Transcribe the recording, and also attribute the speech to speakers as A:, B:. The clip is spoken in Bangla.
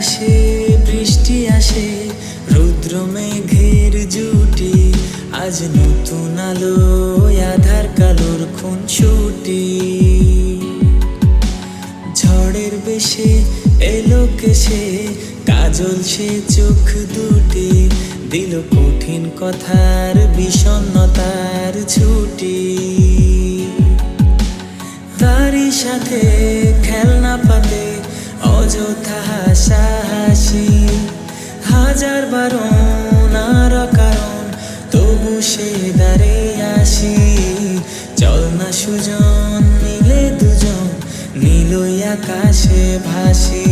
A: আকাশে বৃষ্টি আসে, রুদ্র মেঘের জুটি, আজ নতুন আলো আধার কালোর খুনসুটি। ঝড়ের বেশে এলো কেসে, কাজল সে চোখ দুটি, দিল কঠিন কথার বিষণ্ণতার ছুটি। তারই সাথে খেলনা পাতে অযথা হাসাহাসি, হাজার বারণ আর কারণ তবু সে দাঁড়ে আসি। চল না সুজন মিলে দুজন, নীলই আকাশে ভাসি,